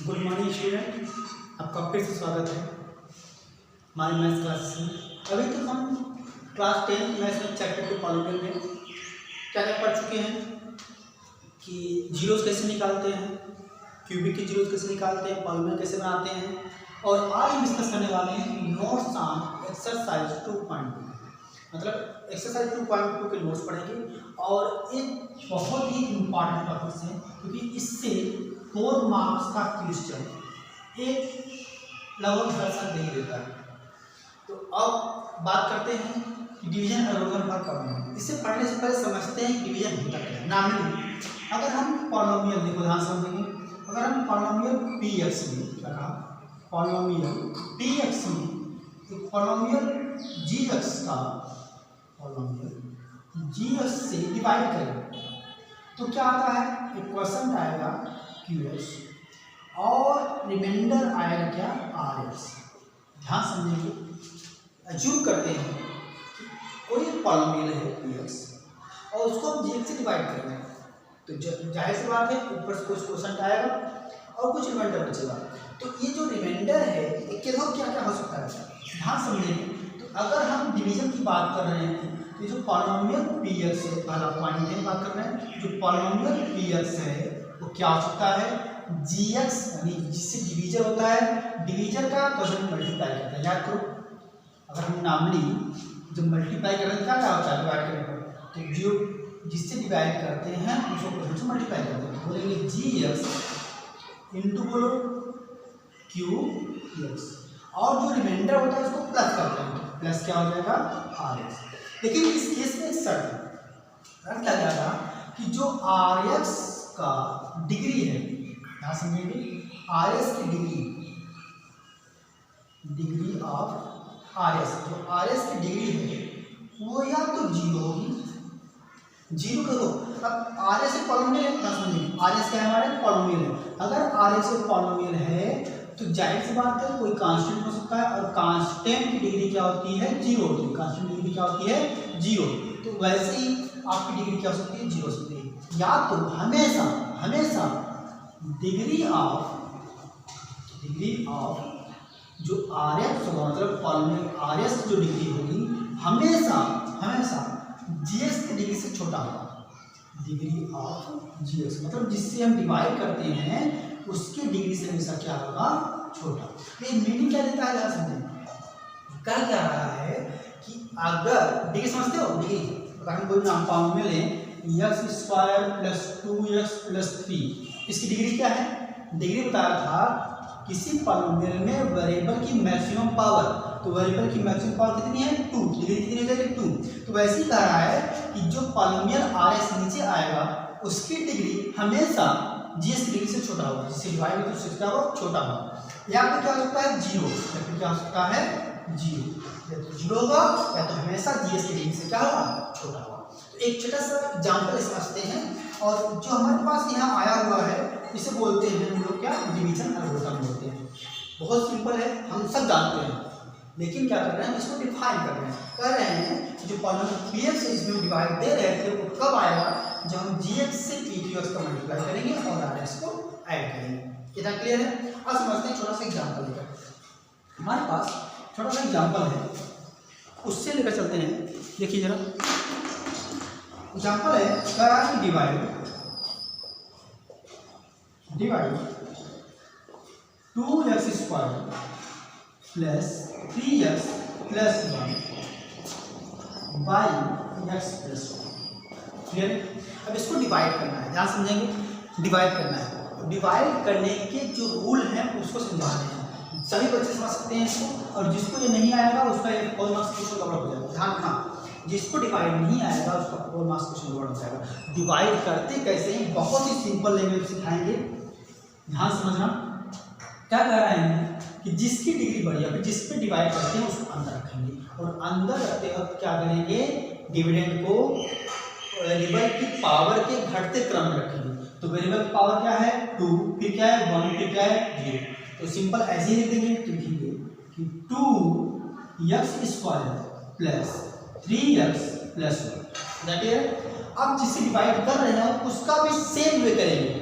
Good morning student, आपका फिर से स्वागत है हमारे मैथ्स क्लास में। अभी तक हम क्लास 10 मैथ्स में चैप्टर के पॉलिनोमियल में क्या क्या पढ़ चुके हैं कि जीरोस कैसे निकालते हैं, क्यूबिक के जीरोस कैसे निकालते हैं, पॉलिनोमियल कैसे बनाते हैं। और आज हम डिस्कस करने वाले हैं नोट्स ऑन एक्सरसाइज 2.2, मतलब एक्सरसाइज 2.2 के नोट्स पढ़ेंगे। और एक बहुत ही इम्पॉर्टेंट टॉपिक है क्योंकि इससे 4 मार्क्स का क्वेश्चन एक लगभग हर साल नहीं देता है। तो अब बात करते हैं कि डिवीजन एल्गोरिथम पर पढ़ना। इसे पढ़ने से पहले समझते हैं डिवीजन होता क्या है। नामली अगर हम पॉलिनोमियल, देखो ध्यान समझेंगे, अगर हम पॉलिनोमियल px में क्या कहा, पॉलिनोमियल px में एक पॉलिनोमियल gx का पॉलिनोमियल gx से डिवाइड करें तो क्या आता है, एक क्वेश्चन आएगा qx और रिमाइंडर आएगा क्या rx। ध्यान समझेंगे, अज्यूम करते हैं कि कोई पॉलिनोमियल है px और उसको हम gx से डिवाइड कर रहे हैं, तो जाहिर सी बात है ऊपर से कुछ क्वेश्चन आएगा और कुछ रिमाइंडर बचेगा। तो ये जो रिमाइंडर है इसके दो क्या क्या हो सकता है, ध्यान समझेंगे। तो अगर हम डिवीजन की बात कर रहे हैं तो जो पॉलिनोमियल px है, पहला पॉइंट है बात कर रहे हैं, जो पॉलिनोमियल px है वो क्या हो सकता है, gx यानी जिससे डिवीजन होता है, डिवीजन का क्वेश्चन मल्टीप्लाई करते हैं। याद करो, अगर हम नामली जब मल्टीप्लाई कर रहे हैं क्या होता है, डिवाइड करने पर, तो जो जिससे डिवाइड करते हैं उसको क्वेश्चन से मल्टीप्लाई करते हैं। तो बोलेंगे gx इंटू बोलो qx, और जो रिमाइंडर होता है उसको प्लस करते हैं, तो प्लस क्या हो जाएगा rx। लेकिन इस केस में एक शर्त क्या जाएगा कि जो rx का डिग्री है, यहाँ समझेंगे, rx की डिग्री ऑफ rx, जो rx की डिग्री है वो या तो जीरो होगी, जीरो करो। अब rx एक पॉलिनोमियल है, यहाँ समझेंगे, rx क्या है हमारे पॉलिनोमियल है। अगर rx एक पॉलिनोमियल है तो जाहिर सी बात है कोई कांस्टेंट हो सकता है, और कांस्टेंट की डिग्री क्या होती है, जीरो होती है। कांस्टेंट की डिग्री क्या होती है, जीरो। तो वैसे ही आपकी डिग्री क्या हो सकती है, जीरो हो सकती है। या तो हमेशा हमेशा डिग्री ऑफ जो rx होगा, मतलब पॉलिनोमियल rx जो डिग्री होगी हमेशा हमेशा gx की डिग्री से छोटा होगा। डिग्री ऑफ gx मतलब जिससे हम डिवाइड करते हैं उसकी डिग्री से हमेशा क्या होगा, छोटा। ये मीनिंग क्या देता है, यार समझें, कह क्या रहा है कि अगर डिग्री समझते हो, डिग्री अगर हम कोई नाम पॉलिनोमियल है x² + 2x + 3, इसकी डिग्री क्या है, डिग्री बताया था किसी पॉलिनोमियल में वेरिएबल की मैक्सिमम पावर, तो वेरिएबल की मैक्सिमम पावर कितनी है, 2, डिग्री कितनी हो जाएगी 2। तो वैसे ही कह रहा है कि जो पॉलिनोमियल rx नीचे आएगा उसकी डिग्री हमेशा gx की डिग्री से छोटा होगा, जिससे डिवाइड होगा उससे क्या होगा, छोटा होगा। यहाँ पे क्या हो सकता है, जीरो, या फिर क्या हो सकता है, जीरो, या तो जीरो होगा या तो हमेशा gx की डिग्री से क्या होगा, छोटा होगा। तो एक छोटा सा एग्जाम्पल समझते हैं, और जो हमारे पास यहाँ आया हुआ है इसे बोलते हैं हम लोग क्या, डिवीजन एल्गोरिथम बोलते हैं। बहुत सिंपल है, हम सब जानते हैं, लेकिन क्या कर रहे हैं, इसको डिफाइन कर रहे हैं। कह रहे हैं कि जो पॉलिनोमियल px से इसमें डिवाइड दे रहे थे वो कब आएगा, जब हम gx से p2x का मल्टीप्लाई करेंगे और rx को ऐड करेंगे। इतना क्लियर है। अब समझते हैं छोटा सा एग्जांपल लेकर, हमारे पास छोटा सा एग्जांपल है उससे लेकर चलते हैं। देखिए जरा, एग्जांपल है, कह रहा है कि divide 2x² + 3x + 1 by x + 1। Clear? अब इसको डिवाइड करना है, ध्यान समझेंगे, डिवाइड करना है। डिवाइड करने के जो रूल हैं उसको समझा रहे हैं, सभी बच्चे समझ सकते हैं इसको, और जिसको ये नहीं आएगा उसका एक 4 मार्क्स क्वेश्चन गड़बड़ हो जाएगा। ध्यान रखना, जिसको डिवाइड नहीं आएगा उसका 4 मार्क्स क्वेश्चन गड़बड़ हो जाएगा। डिवाइड करते कैसे हैं, बहुत ही सिंपल लैंग्वेज सिखाएंगे, ध्यान समझना। क्या कह रहे हैं कि जिसकी डिग्री बढ़ी है, जिस पे डिवाइड करते हैं उसको अंदर रखेंगे, और अंदर रखते वक्त क्या करेंगे, डिविडेंड को वेरिएबल की पावर के घटते क्रम में रखेंगे। तो वेरिएबल की पावर क्या है, 2, फिर क्या है 1, फिर क्या है 0। तो सिंपल ऐसे ही लिख देंगे, लिखेंगे कि 2x² + 3x + 1। दैट इज, अब जिसे डिवाइड कर रहे हैं उसका भी सेम वे करेंगे।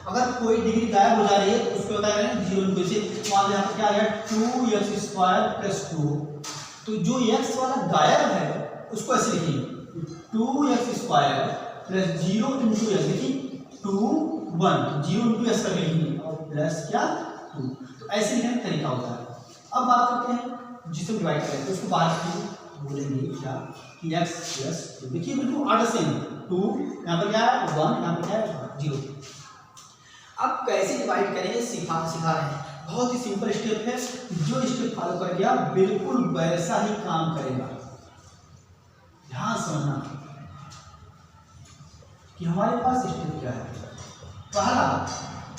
अगर कोई डिग्री गायब हो जा रही है तो उसको बता रहे हैं 0 इंटू से। मान लीजिए यहाँ पर क्या आ गया 2x² प्लस 2, तो जो x वाला गायब है उसको ऐसे लिखिए 2x² प्लस 0 इंटू एक्स, देखिए 2 1, तो 0 इंटू एक्स करके लिखेंगे और प्लस क्या 2, तो ऐसे लिखने का तरीका होता है। अब बात करते हैं जिसे डिवाइड करें तो उसको बाहर बोलेंगे क्या कि x प्लस 2, देखिए बिल्कुल आधा सेम 2, यहाँ पर क्या है 1, यहाँ पर क्या है 0। अब कैसे डिवाइड करेंगे सिखा रहे हैं, बहुत ही सिंपल स्टेप है, जो स्टेप फॉलो कर गया बिल्कुल वैसा ही काम करेगा। ध्यान समझना कि हमारे पास स्टेप क्या है। पहला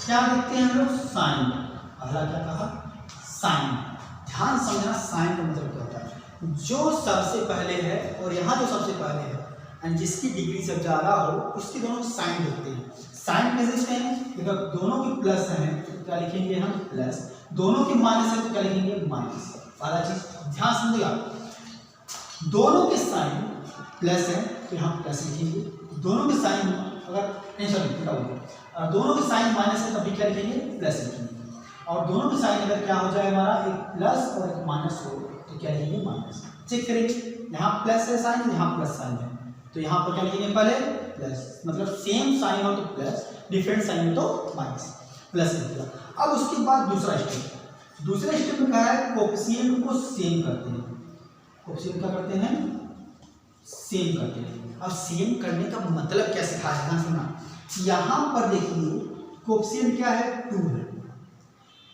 क्या देखते हैं हम लोग साइन, पहला क्या कहा साइन। ध्यान समझना साइन का मतलब क्या होता है, जो सबसे पहले है और यहाँ जो सबसे पहले है एंड जिसकी डिग्री से ज़्यादा हो उसके दोनों साइन देखते हैं। साइन कैसे लिखते हैं, अगर दोनों के प्लस हैं तो क्या लिखेंगे हम प्लस, दोनों के माइनस है तो क्या लिखेंगे माइनस। पहला चीज ध्यान समझिएगा, दोनों के साइन प्लस है तो यहाँ प्लस लिखेंगे, दोनों के साइन अगर और दोनों के साइन माइनस है तभी क्या लिखेंगे प्लस लिखेंगे, और दोनों के साइन अगर क्या हो जाए हमारा एक प्लस और एक माइनस हो तो क्या लिखेंगे माइनस। चेक करेंगे यहाँ प्लस है साइन, यहाँ प्लस साइन है, तो यहाँ पर क्या लिखेंगे पहले प्लस, मतलब सेम साइन हो तो प्लस, डिफरेंट साइन हो तो माइनस, प्लस लिखेगा। अब उसके बाद दूसरा स्टेप में क्या है कोएफिशिएंट को सेम करते हैं। कोएफिशिएंट क्या करते हैं सेम करते हैं। अब सेम करने का मतलब क्या सिखाया है सुना, यहाँ पर देखिए कोएफिशिएंट क्या है 2 है,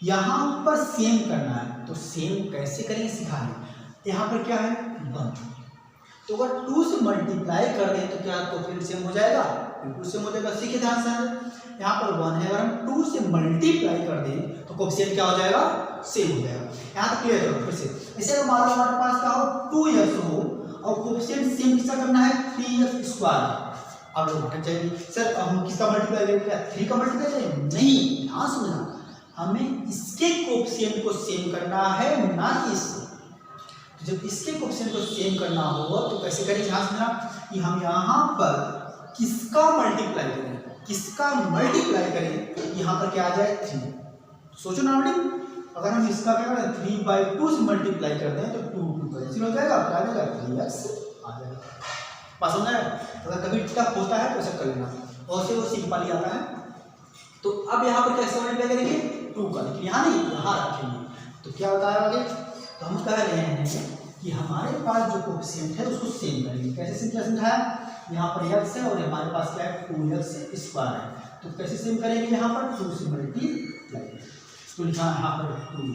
यहाँ पर सेम करना है तो सेम कैसे करेंगे सिखाएंगे। यहाँ पर क्या है 1, तो अगर 2 से मल्टीप्लाई कर दें तो क्या कोएफिशिएंट सेम हो जाएगा, बिल्कुल सेम हो जाएगा। सीखे ध्यान से, यहाँ पर 1 है, अगर हम 2 से मल्टीप्लाई कर दें तो कोएफिशिएंट क्या हो जाएगा सेम हो जाएगा। यहाँ तक क्लियर करो फिर से। इसे अगर मान लो हमारे पास क्या हो 2x हो और कोएफिशिएंट सेम किसका करना है 3x²। अब लोग भटक जाएंगे सर अब हम किसका मल्टीप्लाई करेंगे, क्या 3 का मल्टीप्लाई करेंगे, नहीं, ध्यान समझना हमें इसके कोएफिशिएंट को सेम करना है ना कि इससे। तो जब इसके कोएफिशिएंट को सेम करना होगा तो कैसे करेंगे, ध्यान समझना कि हम यहाँ पर किसका मल्टीप्लाई करें, यहाँ पर क्या आ जाए 3। सोचो ना बेटी, अगर हम इसका क्या करें 3/2 से मल्टीप्लाई कर दें तो 2 कैंसिल हो जाएगा, क्या आ जाएगा 3x आ जाएगा। पास हो जाएगा। अगर कभी टफ होता है तो ऐसा कर लेना, और से वो सिंपल ही आता है। तो अब यहाँ पर कैसे मल्टीप्लाई करेंगे 2 का, लेकिन यहाँ नहीं यहाँ रखेंगे तो क्या होता है आगे, तो हम कह रहे हैं कि हमारे पास जो कोएफिशिएंट है उसको सेम करेंगे। कैसे सेम क्या समझाया, यहाँ पर x है और हमारे पास क्या है 2x² है, तो कैसे सेम करेंगे, यहाँ पर 2 से मल्टीप्लाई, तो लिखा यहाँ पर 2,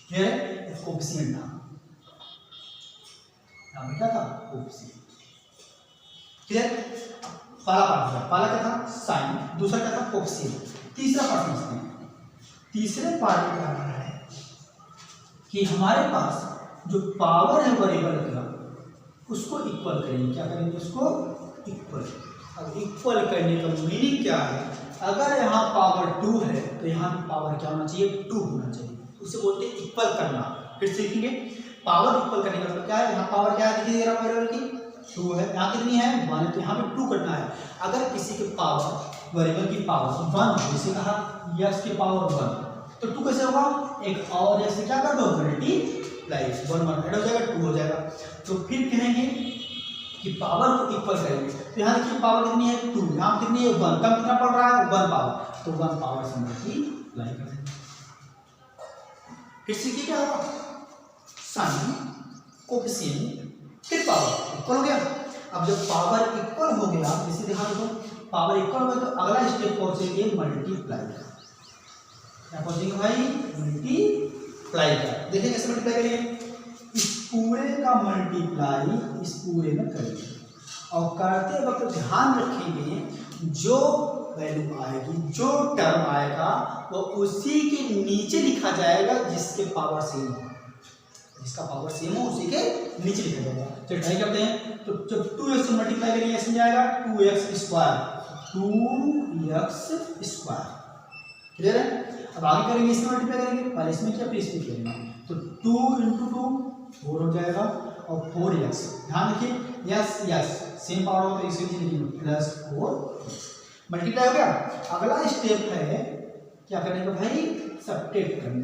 क्लियर है, कोएफिशिएंट था, यहाँ पर क्या था कोएफिशिएंट, क्लियर। पहला क्या था साइन, दूसरा क्या था कोएफिशिएंट, तीसरा पार्ट समझते हैं। तीसरे पार्ट में क्या है कि हमारे पास जो पावर है वेरिएबल का उसको इक्वल करेंगे, क्या करेंगे उसको इक्वल। अब इक्वल करने का मीनिंग क्या है, अगर यहाँ पावर 2 है तो यहाँ पावर क्या होना चाहिए 2 होना चाहिए, उसे बोलते हैं इक्वल करना। फिर सीखेंगे पावर इक्वल करने का मतलब क्या है, यहाँ पावर क्या है देखिए वेरिएबल की 2 है, यहाँ कितनी है 1 है, तो यहाँ पे 2 करना है। अगर किसी के पावर वेरिएबल की पावर 1, जैसे कहा x की पावर 1, तो 2 कैसे होगा, एक और x से क्या कर दो मल्टीप्लाई, 1 ऐड हो जाएगा 2 हो जाएगा। तो फिर कहेंगे कि पावर को इक्वल करेंगे, तो यहाँ देखिए पावर कितनी है 2, यहाँ कितनी है 1, कम कितना पड़ रहा है 1 पावर, तो 1 पावर से मल्टीप्लाई कर देंगे। फिर सीखिए क्या होगा साइन कोएफिशिएंट फिर पावर इक्वल हो गया। अब जब पावर इक्वल हो गया, जैसे दिखा दो पावर इक्वल हो गया तो अगला स्टेप पहुंचेंगे मल्टीप्लाई का, क्या पहुंचेंगे भाई मल्टीप्लाई का। देखिए कैसे मल्टीप्लाई करेंगे, इस पूरे का मल्टीप्लाई इस पूरे में करेंगे, और करते वक्त ध्यान रखेंगे जो वैल्यू आएगी, जो टर्म आएगा वो उसी के नीचे लिखा जाएगा जिसके पावर सेम हो, जिसका पावर सेम हो उसी के नीचे लिखा जाएगा। चलिए ट्राई करते हैं। तो जब 2x से मल्टीप्लाई करेंगे ऐसे जाएगा 2x², क्लियर है। अब आगे करेंगे इसमें मल्टीप्लाई करेंगे, पहले इसमें क्या फिर इसमें करेंगे, तो 2 × 2 4 हो जाएगा और 4x, ध्यान रखिए यस सेम पावर हो तो इसे लिखेंगे +4। मल्टीप्लाई हो गया। अगला स्टेप है क्या करने का भाई, सब्ट्रैक्ट करने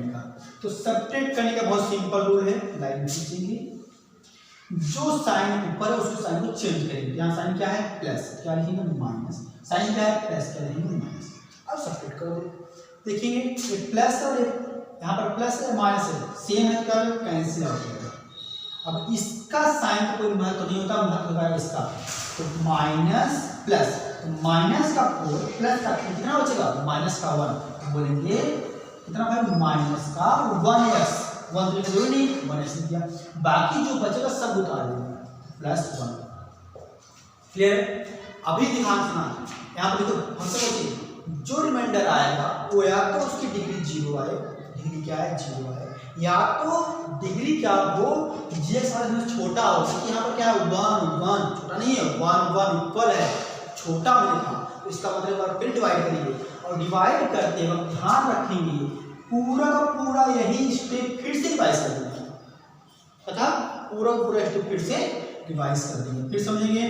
का। तो सब्ट्रैक्ट करने का बहुत सिंपल रूल है, लाइन खींचेंगे, जो साइन ऊपर है उसको साइन को चेंज करेंगे। यहाँ साइन क्या है प्लस, क्या लिखेंगे माइनस, साइन क्या है प्लस, क्या लिखेंगे माइनस। अब सब्ट्रैक्ट कर दो, देखेंगे एक प्लस और एक यहाँ पर प्लस है माइनस है, सेम है, क्या कैंसिल आउट हो जाएगा। अब इसका साइन का कोई महत्व नहीं होता, महत्व होता है इसका। तो माइनस प्लस, तो माइनस का 4 प्लस का कितना बचेगा, माइनस का 1, तो बोलेंगे कितना भाई माइनस का 1x, 1 तो जरूरी नहीं 1x लिख दिया, बाकी जो बचेगा सब उतार देंगे प्लस 1। क्लियर। अभी ध्यान सुना, यहाँ पर देखो हमसे बच्चे जो रिमाइंडर आएगा वो या तो उसकी डिग्री 0 आए, डिग्री क्या है 0 है, या तो डिग्री क्या हो जीएक्स वाले में छोटा हो, क्योंकि यहाँ पर क्या है 1 1 छोटा नहीं है, 1 1 इक्वल है, छोटा मैंने कहा। तो इसका मतलब फिर डिवाइड करेंगे और डिवाइड करते वक्त ध्यान रखेंगे पूरा का पूरा यही स्टेप फिर से रिवाइज कर देंगे, तथा पूरा पूरा स्टेप फिर से रिवाइज कर देंगे, फिर समझेंगे,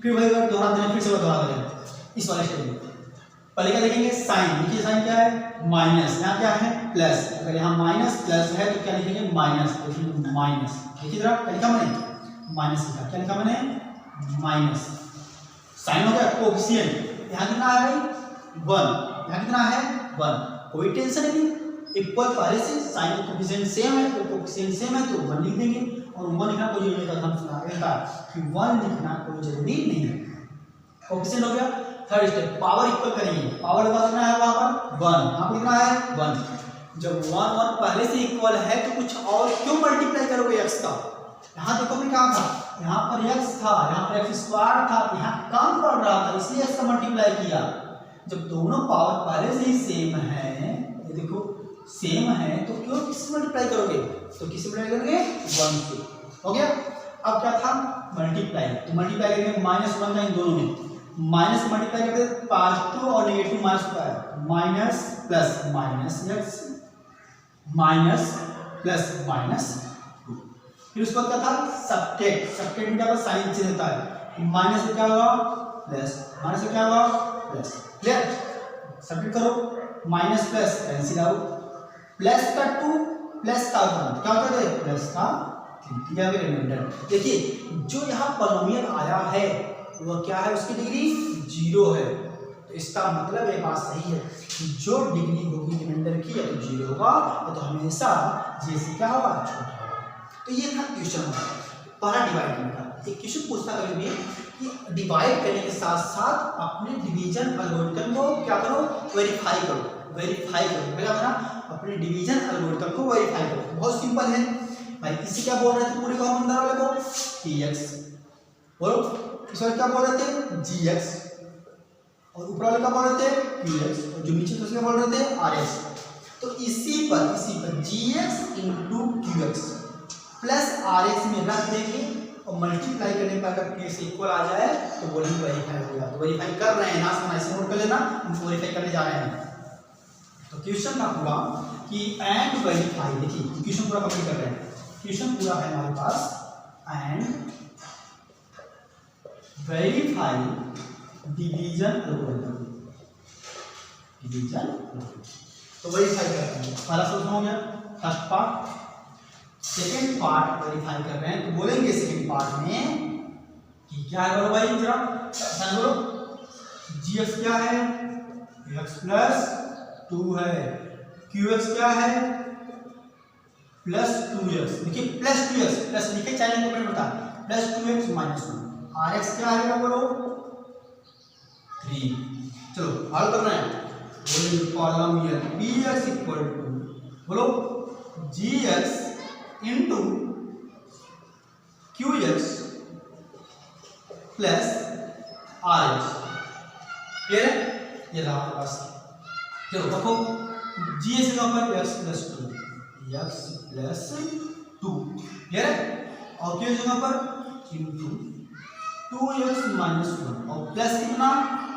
फिर वही दोहरा देंगे, फिर से दोहरा देंगे इस वाले स्टेप में। पहले क्या देखेंगे साइन, देखिए साइन क्या है माइनस, यहाँ क्या है प्लस, अगर यहाँ माइनस प्लस है तो क्या लिखेंगे माइनस, देखिए माइनस, देखिए जरा क्या लिखा मैंने माइनस लिखा, क्या लिखा मैंने माइनस। साइन हो गया कोएफिशिएंट, यहाँ कितना है भाई 1, यहाँ कितना है 1, कोई टेंशन नहीं, इक्वल पहले से साइन कोएफिशिएंट सेम है तो कोएफिशिएंट सेम है तो 1 लिख देंगे, और 1 लिखना कोई जरूरी नहीं, हम सुना कि 1 लिखना कोई जरूरी नहीं है। कोएफिशिएंट हो गया। थर्ड स्टेप पावर इक्वल करेंगे, पावर का कितना है वहां पर 1, यहाँ पर कितना है 1। जब 1 1 पहले से इक्वल है तो कुछ और क्यों मल्टीप्लाई करोगे x का, यहाँ देखो मैं कहा था यहाँ पर x था, यहाँ पर x स्क्वायर था, यहाँ कम पड़ रहा था इसलिए x का मल्टीप्लाई किया। जब दोनों पावर पहले से ही सेम है, ये देखो सेम है तो क्यों किससे मल्टीप्लाई करोगे, तो किससे मल्टीप्लाई करोगे 1 से। हो गया। अब क्या था मल्टीप्लाई, तो मल्टीप्लाई करेंगे -1 का इन दोनों में, माइनस मल्टीप्लाई करते पॉजिटिव और नेगेटिव माइनस होता है, minus plus minus x minus plus minus 2। फिर उसके बाद क्या था सब्ट्रैक्ट, सब्ट्रैक्ट में क्या होता है साइन चेंज होता है, माइनस से क्या होगा प्लस, माइनस से क्या होगा प्लस। क्लियर। सब्ट्रैक्ट करो, minus plus cancel out, plus का 2 प्लस का 1 क्या होता है प्लस का 3, या फिर रिमाइंडर। देखिए जो यहाँ पॉलिनोमियल आया है वह क्या है, उसकी डिग्री 0 है, तो इसका मतलब ये बात सही है कि जो डिग्री होगी रिमाइंडर की या तो 0 होगा या तो हमेशा जे से क्या होगा छोटा होगा। तो ये था क्वेश्चन पहला डिवाइड करने का। एक क्वेश्चन पूछता कभी भी कि डिवाइड करने के साथ साथ अपने डिवीजन एल्गोरिथम को क्या करो वेरीफाई करो, वेरीफाई करो, पहला अपना अपने डिवीजन एल्गोरिथम को वेरीफाई करो। बहुत सिंपल है भाई। इसी क्या बोल रहे थे पूरे कॉमन वाले को px, बोलो इस वाले क्या बोल रहे थे gx, और ऊपर वाले क्या बोल रहे थे qx, और जो नीचे तो क्या बोल रहे थे rx। तो इसी पर gx into qx plus rx में रख देंगे और मल्टीप्लाई करने पर अगर px इक्वल आ जाए तो बोलेंगे वेरीफाई हो गया। तो वेरीफाई कर रहे हैं ना, समझ से नोट कर लेना, हम वेरीफाई करने जा रहे हैं। तो क्वेश्चन का पूरा कि एंड वेरीफाई, देखिए क्वेश्चन पूरा कंप्लीट कर रहे हैं। क्वेश्चन पूरा है हमारे पास and verify division algorithm, division तो वेरीफाई करते हैं। पहला सोल्यूशन हो गया first part. Second part verify कर रहे हैं तो बोलेंगे सेकेंड पार्ट में कि क्या है, बोलो भाई जरा बोलो gx क्या है x प्लस 2 है, qx क्या है प्लस 2x, देखिए प्लस 2x प्लस लिखे चाहे कमेंट बता, प्लस 2x माइनस 1, rx क्या है बोलो 3। चलो हल कर रहे हैं, बोलिए पॉलिनोमियल px इक्वल टू बोलो gx into qx plus rx। Clear है, ये रहा हमारे पास। चलो देखो gx का ऊपर x plus 2, x plus 2, clear है, और qx जगह पर इंटू 2x माइनस 1 और प्लस कितना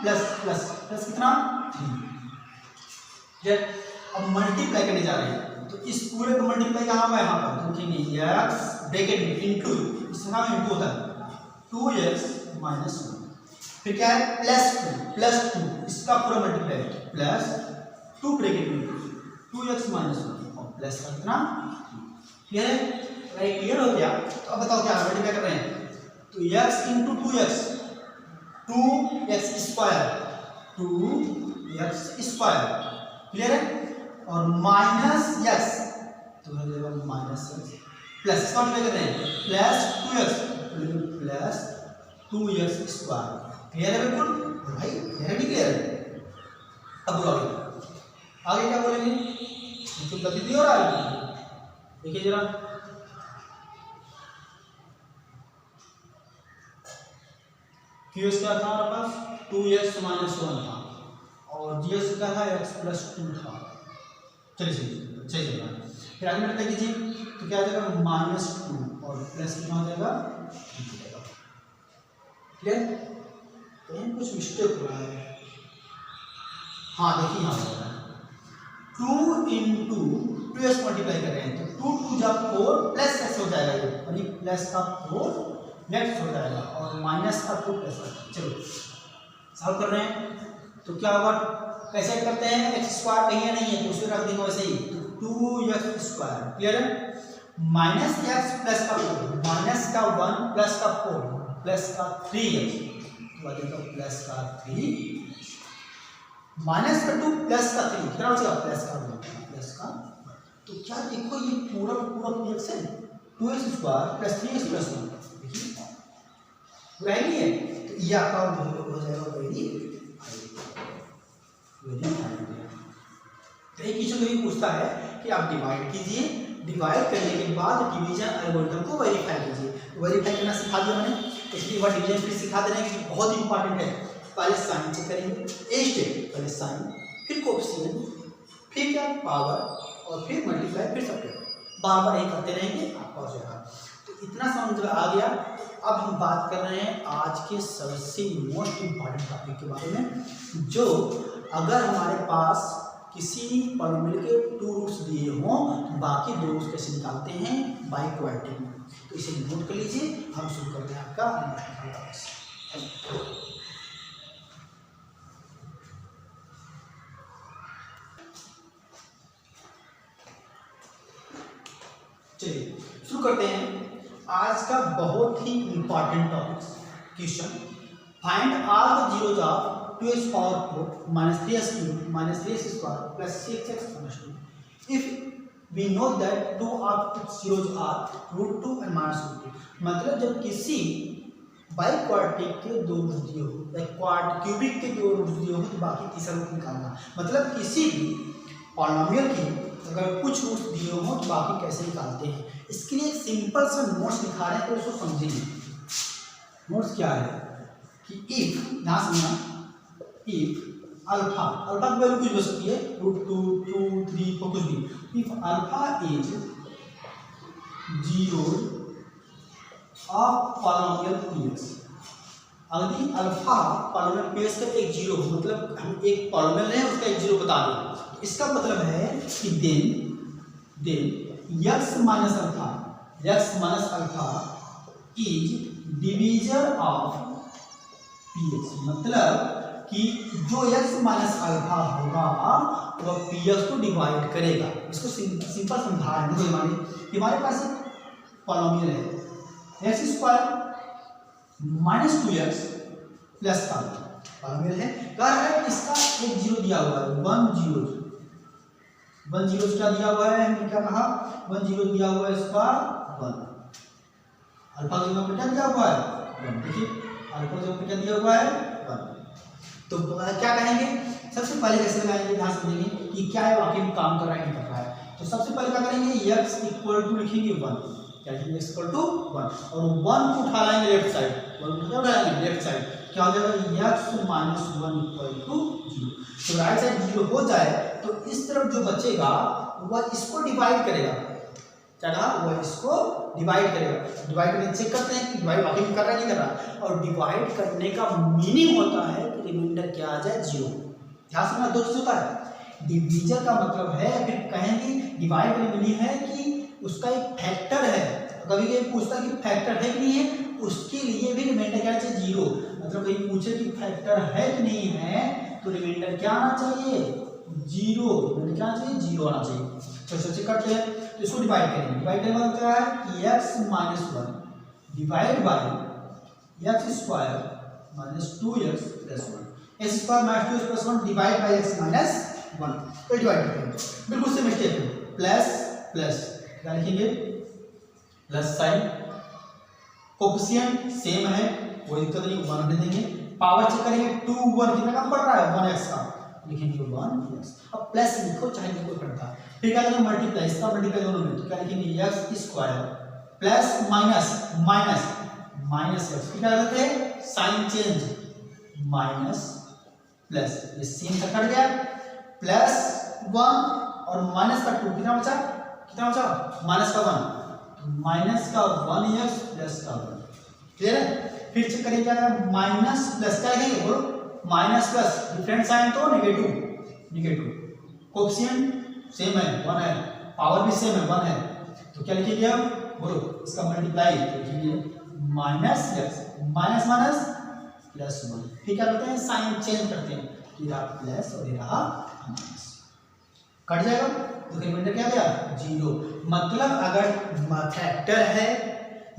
प्लस प्लस प्लस कितना 3। क्लियर। अब मल्टीप्लाई करने जा रहे हैं तो इस पूरे को मल्टीप्लाई कहाँ हुआ है, यहाँ पर लिखेंगे x ब्रैकेट में इंटू, इसका इंटू होता है 2x माइनस 1 फिर क्या है प्लस टू इसका पूरा मल्टीप्लाई प्लस 2 ब्रैकेट में 2x माइनस 1 और प्लस का कितना क्लियर है। अगर ये क्लियर हो गया तो अब बताओ क्या मल्टीप्लाई कर रहे हैं तो x into 2x 2x square clear है और माइनस x तो हो जाएगा माइनस x प्लस इसका मल्टीप्लाई कर रहे हैं प्लस 2x स्क्वायर क्लियर है बिल्कुल भाई क्लियर है। अब बोलो आगे क्या बोलेंगे तो गति दी हो रहा है देखिए जरा QS क्या था हमारे पास 2x माइनस 1 था और GS क्या था x प्लस 2 था। चलिए फिर आगे मल्टीप्लाई कीजिए तो क्या आ जाएगा माइनस 2 और प्लस कितना हो जाएगा क्लियर। कहीं कुछ मिस्टेक हो रहा है हाँ देखिए यहाँ हो रहा है 2 इंटू 2x मल्टीप्लाई कर रहे हैं तो 2 2 जा 4 प्लस x हो जाएगा ये और ये प्लस का 4 नेक्स्ट हो जाएगा और माइनस का 2 प्लस का। चलो सॉल्व कर रहे हैं तो क्या होगा कैसे करते हैं x स्क्वायर कहीं नहीं है तो उसे रख देंगे वैसे ही तो 2x स्क्वायर क्लियर है माइनस x प्लस का 4 माइनस का 1 प्लस का 4 प्लस का 3x तो आ जाएगा प्लस का 3 माइनस का 2 प्लस का 3 कितना बचेगा प्लस का तो क्या देखो ये पूरा px है 2x square plus 3x plus 1 देखिए पूरा ही है तो ये आपका हो जाएगा वेरी तो एक क्वेश्चन भी पूछता है कि आप डिवाइड कीजिए डिवाइड करने के बाद डिवीजन एल्गोरिथम को वेरीफाई कीजिए। वेरीफाई करना सिखा दिया मैंने इसलिए वह डिवीजन फिर सिखा देना कि बहुत इंपॉर्टेंट है। पहले साइन चेक करेंगे ए स्टेप पहले साइन फिर कोएफिशिएंट फिर क्या पावर और फिर मल्टीप्लाई फिर सब बार बार यही करते रहेंगे आपका हो जाएगा। तो इतना समझ आ गया। अब हम बात कर रहे हैं आज के सबसे मोस्ट इम्पॉर्टेंट टॉपिक के बारे में जो अगर हमारे पास किसी पॉलिनोमियल के 2 रूट्स दिए हों तो बाकी 2 रूट्स कैसे निकालते हैं बाय क्वाड्रेटिक में। तो इसे नोट कर लीजिए। हम शुरू करते हैं आपका चलिए शुरू करते हैं आज का बहुत ही important topic question find all the zeros of 2x power 4 minus 3x cube minus 3x square plus 6x minus 2 if we know that 2 of its zeros are root 2 and minus root 2। मतलब जब किसी by quadratic के 2 root दिए हो या quad cubic के 2 root दिए हो तो बाकी तीसरा रूट निकालना। मतलब किसी भी पॉलिनोमियल के अगर कुछ रूट्स दिए हो तो बाकी कैसे निकालते हैं। इसके लिए एक सिंपल सा नोट्स दिखा रहे हैं तो उसको समझिए। नोट्स क्या है कि इफ यहाँ समझना इफ अल्फा की वैल्यू कुछ हो सकती है √2 2 3 4 कुछ भी। If alpha is 0 of polynomial px यदि अल्फा पॉलिनोमियल px का एक 0 हो मतलब हम एक पॉलिनोमियल है उसका एक 0 बता दें। इसका मतलब है कि then x minus alpha is divisor of px मतलब कि जो x माइनस अल्फा होगा वह px को डिवाइड करेगा। इसको सिंपल समझा रहे हैं। मानिए हमारे पास एक पॉलिनोमियल है x square minus 2x plus का पॉलिनोमियल है। कह रहा है कि इसका एक 0 दिया हुआ है 1 0 क्या दिया हुआ है हमने क्या कहा 1 0 दिया हुआ है इसका 1 अल्फा की जगह पे क्या दिया हुआ है 1। देखिए अल्फा की जगह पे क्या दिया हुआ है 1 तो क्या कहेंगे सबसे पहले कैसे लगाएंगे ध्यान समझेंगे कि क्या है वाकई में काम कर रहा है नहीं कर रहा है। तो सबसे पहले क्या करेंगे x इक्वल टू लिखेंगे 1 क्या लिखेंगे x इक्वल टू 1 और 1 को उठा लाएंगे लेफ्ट साइड 1 को उठा लाएंगे लेफ्ट साइड क्या हो जाएगा x माइनस 1 इक्वल टू 0। तो राइट साइड 0 हो जाए तो इस तरफ जो बचेगा वह इसको डिवाइड करेगा क्या कहा वह इसको डिवाइड करेगा। डिवाइड करके चेक करते हैं कि डिवाइड वाकई में कर रहा है नहीं कर रहा। और डिवाइड करने का मीनिंग होता है कि रिमाइंडर क्या आ जाए 0। ध्यान से ना 2 चीज होता है डिवीजन का मतलब है फिर कहेंगे डिवाइड करने मीनिंग है कि उसका एक फैक्टर है। कभी कभी पूछता है कि फैक्टर है कि नहीं है उसके लिए भी रिमाइंडर क्या चाहिए 0। मतलब कहीं पूछे कि फैक्टर है कि नहीं है तो रिमाइंडर क्या आना चाहिए, जीरो। रिमाइंडर क्या आना चाहिए, जीरो आना चाहिए। चलो चेक करते हैं, तो इसको डिवाइड करेंगे। डिवाइड करने का मतलब क्या है कि x minus 1 divide by x square minus 2x plus 1। X square minus 2x plus 1 divide by x minus 1, तो डिवाइड करते हैं। बिल्कुल सेम स्टेप है, प्लस प्लस क्या लिखेंगे, प्लस साइन। कोफिशिएंट सेम है, कोई दिक्कत नहीं, 1 रहने देंगे। पावर चेक करेंगे, 2 1 कितना कम पड़ रहा है, 1x का, लिखेंगे 1x। अब प्लस लिखो चाहे नहीं कोई पड़ता। फिर क्या करेंगे, मल्टीप्लाई, इसका मल्टीप्लाई दोनों में, तो क्या लिखेंगे x square plus minus minus minus x, क्या करते हैं साइन चेंज, माइनस प्लस, ये सेम का कट गया, प्लस 1 और माइनस का 2 कितना बचा, कितना बचा माइनस का 1, माइनस का 1x प्लस का 1। क्लियर है। फिर चेक करेंगे क्या, माइनस प्लस क्या लिखेंगे, बोलो माइनस प्लस, डिफरेंट साइन तो नेगेटिव, नेगेटिव। कोफिशिएंट सेम है 1 है, पावर भी सेम है 1 है, तो क्या लिखेंगे अब, बोलो इसका मल्टीप्लाई, तो लिखेंगे minus x, minus minus plus 1। फिर क्या करते हैं, साइन चेंज करते हैं, ये रहा प्लस और ये रहा माइनस, कट जाएगा, तो रिमाइंडर क्या गया, जीरो। मतलब अगर फैक्टर है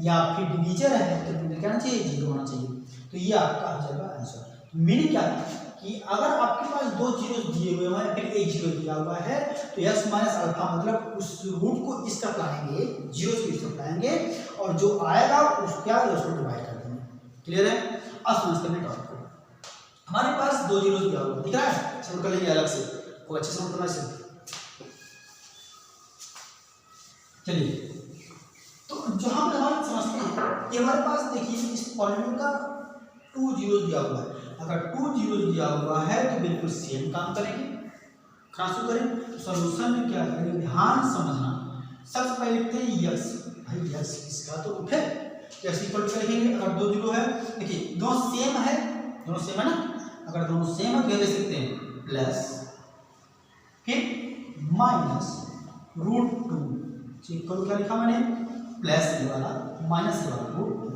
या फिर डिवीजर है तो रिमाइंडर क्या आना चाहिए, जीरो होना चाहिए। तो ये आपका आ जाएगा आंसर। मीनिंग क्या है कि अगर आपके पास 2 जीरो दिए हुए हैं फिर एक जीरो दिया हुआ है तो x माइनस अल्फा मतलब उस रूट को इस तरफ लाएंगे, जीरो से इस तरफ लाएंगे और जो आएगा उस क्या उसको डिवाइड कर देंगे। क्लियर है। अब समझ करने टॉपिक को, हमारे पास 2 जीरो दिया हुआ दिख रहा है, सॉल्व कर लेंगे अलग से, को अच्छे से करना है। चलिए, तो जहां पे हम समझते हैं कि हमारे पास देखिए इस पॉलिनोमियल का 2 जीरो दिया हुआ है, अगर 2 जीरो दिया हुआ है तो बिल्कुल सेम काम करेंगे। खासू करें तो सॉल्यूशन में क्या करेंगे, ध्यान समझना। सबसे पहले लिखते हैं x, भाई x इसका तो उठे, x इक्वल टू लिखेंगे, अगर 2 जीरो है, देखिए दोनों सेम है, दोनों सेम है ना, अगर दोनों सेम है तो लिख सकते हैं प्लस फिर माइनस रूट 2, चेक करो क्या लिखा मैंने, प्लस ये वाला माइनस ये वाला रूट 2,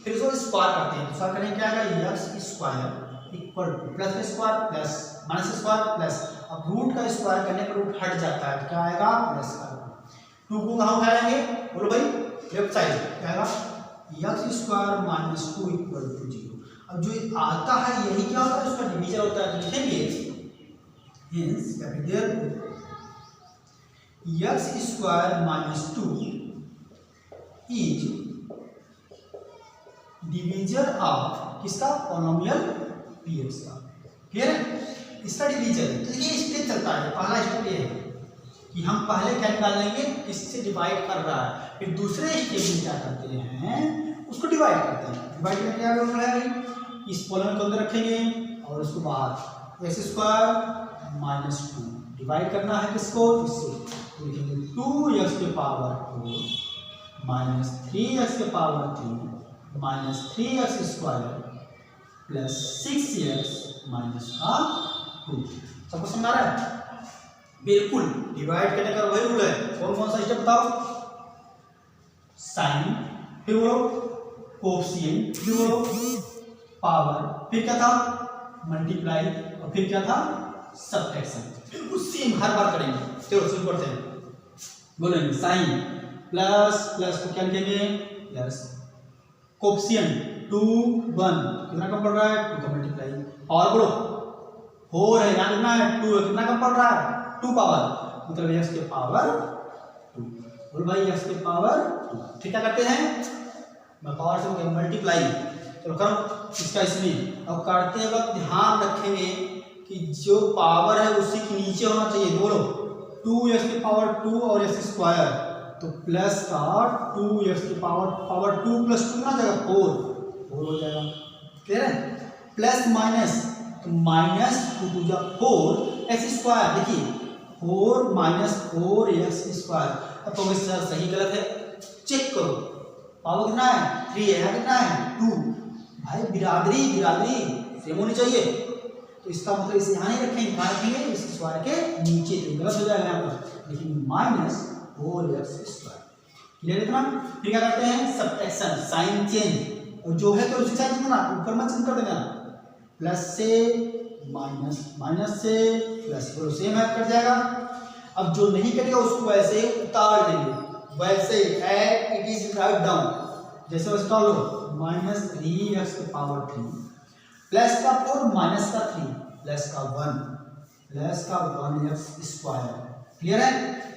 फिर इसको स्क्वायर करते हैं, स्क्वायर करेंगे क्या आएगा, x square equal to plus का square plus minus square plus, अब रूट का स्क्वायर करने पर रूट हट जाता है तो क्या आएगा, प्लस का 2 को कहाँ उठाएंगे, बोलो भाई लेफ्ट साइड, क्या आएगा x square minus 2 equal to 0। अब जो आता है यही क्या होता है, उसका डिवीजन होता है, लिखेंगे hence capital x square minus 2 is divisor of किसका, पॉलिनोमियल px का। क्लियर है, इसका डिवीजर है। तो ये स्टेप चलता है, पहला स्टेप ये है कि हम पहले क्या निकाल लेंगे, किससे डिवाइड कर रहा है, फिर दूसरे स्टेप में क्या करते हैं, उसको डिवाइड करते हैं। डिवाइड करके क्या करना है, इस पॉलिनोमियल को अंदर रखेंगे और उसको बाहर x स्क्वायर माइनस 2 डिवाइड करना है किसको, इससे, तो लिखेंगे 2x के पावर 4 माइनस 3x के power 3 minus 3x square plus 6x minus का 2। सबको समझ आ रहा है, बिल्कुल डिवाइड करने का वही रूल है। कौन कौन सा स्टेप बताओ, साइन, फिर बोलो कोफिशिएंट, फिर बोलो पावर, फिर क्या था मल्टीप्लाई और फिर क्या था सब्ट्रैक्शन। बिल्कुल सेम हर बार करेंगे। चलो शुरू करते हैं, बोलेंगे साइन प्लस प्लस को क्या लिखेंगे, प्लस कोफिशिएंट 2 1 कितना कम पड़ रहा है, 2 का मल्टीप्लाई, और बोलो 4 है, यहाँ कितना है 2 है, कितना कम पड़ रहा है 2 पावर, मतलब x के पावर 2। बोल भाई x के पावर 2। ठीक क्या करते हैं, मैं पावर से हो मल्टीप्लाई, चलो करो इसका इसमें। अब करते हैं वक्त ध्यान रखेंगे कि जो पावर है उसी के नीचे होना चाहिए। बोलो 2x की पावर 2 और x स्क्वायर, तो प्लस का 2x की पावर 2 प्लस 2 ना जाएगा 4 हो जाएगा। क्लियर है, प्लस माइनस तो माइनस 2 टू जा 4 x स्क्वायर, देखिए 4 माइनस 4 x स्क्वायर। अब तो सर सही गलत है, चेक करो, पावर कितना है 3 है, कितना है 2। भाई बिरादरी बिरादरी सेम होनी चाहिए, तो इसका मतलब इसे यहाँ नहीं रखेंगे, कहाँ रखेंगे, इस स्क्वायर के नीचे, तो गलत हो जाएगा यहाँ पर, लेकिन माइनस 4x स्क्वायर। क्लियर इतना। फिर क्या करते हैं सब्ट्रैक्शन, साइन चेंज, और जो है तो उसी साइड ना ऊपर में चिन्ह कर देना, प्लस से माइनस, माइनस से प्लस, वो सेम है कट जाएगा। अब जो नहीं कटेगा उसको वैसे उतार देंगे, वैसे at it is write down, जैसे वैसे डालो -3x⁻³ प्लस का 4 माइनस का 3 प्लस का 1 प्लस का 1x²। क्लियर है?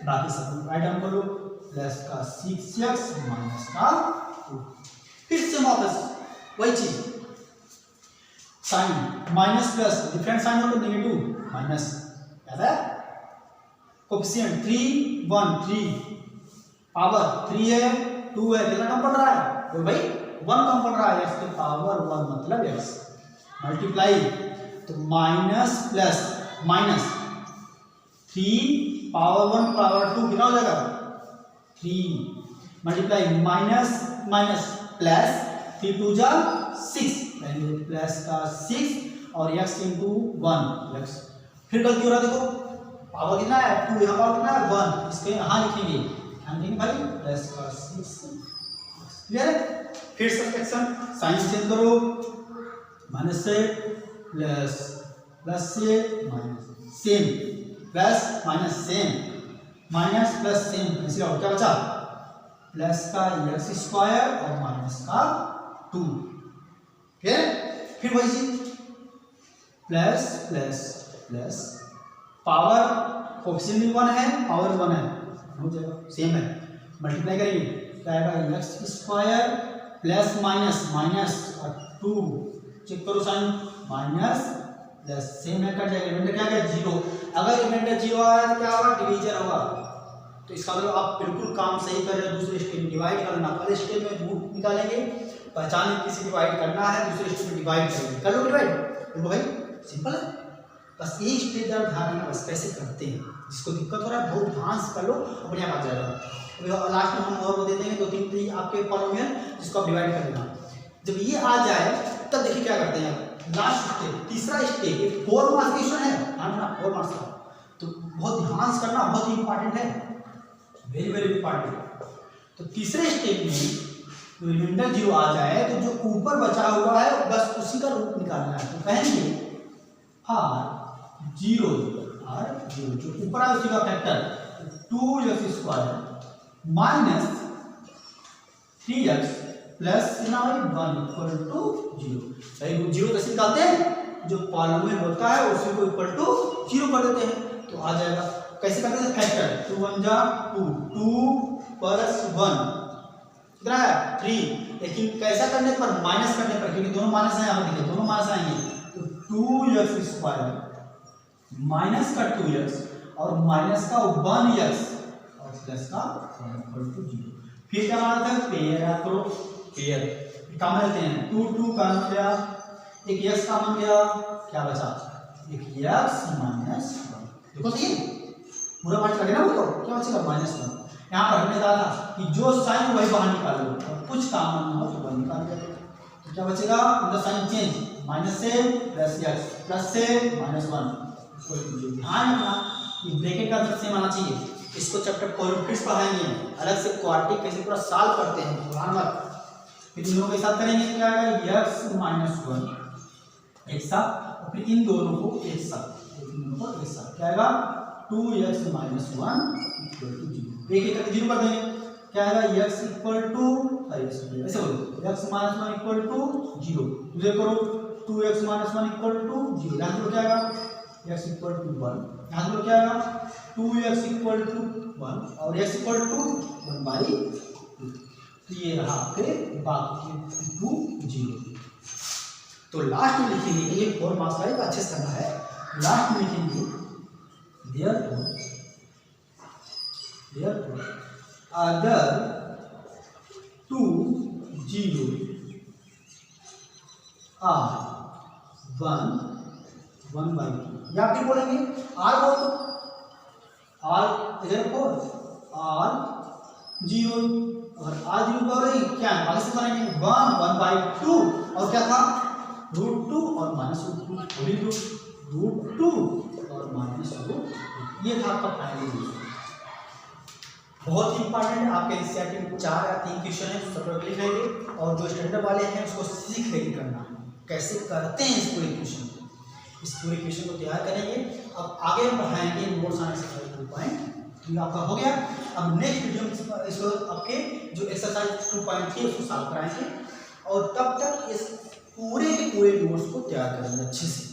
बाकी सब राइट डाउन कर लो, प्लस का 6x माइनस का 2। फिर से वापस वही चीज, sign minus plus different sign हो तो नेगेटिव माइनस, याद है? कोफिशिएंट 3 1 3 पावर 3 है 2 है, कितना कम पड़ रहा है? तो भाई 1 कम पड़ रहा है, x की पावर 1 मतलब x मल्टीप्लाई, तो minus plus minus 3 power 1 power 2 कितना हो जाएगा? 3 मल्टीप्लाई माइनस माइनस प्लस 3 2 जा 6 प्लस का 6 और x इंटू 1 x। फिर गलती हो रहा है, देखो पावर कितना है 2, यहाँ पावर कितना है 1, इसके यहाँ लिखेंगे, ध्यान देंगे भाई, प्लस का 6। क्लियर है? फिर सब्ट्रैक्शन साइन चेंज करो, माइनस से प्लस, प्लस से minus, same plus minus same, minus plus same, इसी और क्या बचा? प्लस का x² और माइनस का 2। ठीक है? फिर वही चीज plus plus plus, power coefficient भी 1 है, पावर 1 है, हो जाएगा सेम है, मल्टीप्लाई करेंगे क्या आएगा? x² प्लस माइनस माइनस और 2, चेक करो साइन, माइनस प्लस सेम है, कट जाएगा, रिमाइंडर क्या है 0। अगर रिमाइंडर 0 आया तो क्या होगा? डिवीजन होगा। तो इसका मतलब आप बिल्कुल काम सही कर रहे हो। दूसरे स्टेप में डिवाइड करना, पहले स्टेप में रूट निकालेंगे, पहचान किसी डिवाइड करना है, दूसरे स्टेप में डिवाइड करेंगे, कर लो डिवाइड, देखो भाई सिंपल है। बस यही स्टेप जरा ध्यान रखना, बस कैसे करते हैं, जिसको दिक्कत हो रहा है बहुत ध्यान से कर लो, अपने आप आ जाएगा। लास्ट में हम और वो दे देंगे 2-3 आपके पॉलिनोमियल जिसको आप डिवाइड कर देना। जब ये आ जाए तब देखिए क्या करते हैं, लास्ट स्टेप, तीसरा स्टेप, ये 4 मार्क्स का क्वेश्चन है, ध्यान रखना 4 मार्क्स का, तो बहुत ध्यान से करना, बहुत ही इंपॉर्टेंट है, वेरी वेरी इंपॉर्टेंट। तो तीसरे स्टेप में रिमाइंडर 0 आ जाए तो जो ऊपर बचा हुआ है बस उसी का रूट निकालना है। तो कहेंगे r0 जो ऊपर आया उसी का factor 2x² minus 3x plus 1 equal to 0। भाई 0 कैसे निकालते हैं? जो पॉलिनोमियल होता है उसी को इक्वल टू 0 कर देते हैं, तो आ जाएगा। कैसे करते हैं? फैक्टर 2 1 जा 2, 2 प्लस 1 कितना है 3, लेकिन कैसा करने पर? माइनस करने पर, क्योंकि दोनों माइनस है, यहाँ पर देखिए दोनों माइनस आएंगे, तो 2x² माइनस का 2x और माइनस का 1x और प्लस का 1 इक्वल टू 0। फिर क्या माना था? पेयर याद करो, पेयर कॉमन लेते हैं, 2 2 कॉमन गया, एक x कॉमन गया, क्या बचा? एक x माइनस 1। देखो सही पूरा मार्क्स लगे ना, वो क्या बचेगा? -1। यहाँ पर हमने कहा था कि जो साइन वही बाहर निकाल लो और कुछ कॉमन ना हो तो बाहर निकाल दो, तो क्या बचेगा? इनका साइन चेंज, माइनस से प्लस x प्लस से -1। ध्यान रखना ये ब्रैकेट का आंसर सेम आना चाहिए। इसको चैप्टर कोएफिशिएंट्स पढ़ाएंगे, अलग से क्वाड्रेटिक कैसे पूरा सॉल्व करते हैं, ध्यान मत। फिर इन दोनों के साथ करेंगे, क्या आएगा? x -1 एक साथ, और फिर इन दोनों को एक साथ, इन दोनों को एक साथ, क्या आएगा? 2x - 1 equal to 0। एक एक करके 0 कर देंगे, क्या आएगा? x इक्वल टू, ऐसे बोलो x - 1 इक्वल टू 0, दूसरे करो 2x - 1 इक्वल टू 0, यहाँ पर क्या आएगा? x इक्वल टू 1, यहाँ पर क्या आएगा? 2x इक्वल टू 1 और x इक्वल टू 1/2। तो ये रहा आपके बाकी 2 0। तो लास्ट में लिखेंगे, ये 4 मार्क्स का अच्छे से करना है, लास्ट में लिखेंगे therefore other 2 0 are 1/2, या फिर बोलेंगे r बोल दो, r therefore r 0 और r 0 का रही क्या है? आगे से करेंगे 1/2 और क्या था? √2 और -√2, √2 और -√2, ये था आपका फाइनल। बहुत ही इंपॉर्टेंट है। आपके एनसीईआरटी में 4 या 3 क्वेश्चन है, सब लोग लिख लेंगे और जो स्टैंडर्ड वाले हैं उसको सीख लेंगे करना कैसे करते हैं इस पूरे क्वेश्चन को। इस पूरे क्वेश्चन को तैयार करेंगे। अब आगे हम पढ़ाएंगे नोट्स ऑन एक्सरसाइज 2.3 आपका हो गया। अब नेक्स्ट वीडियो में इसको आपके जो एक्सरसाइज 2.3 उसको सॉल्व कराएंगे और तब तक इस पूरे के पूरे नोट्स को तैयार करेंगे अच्छे से।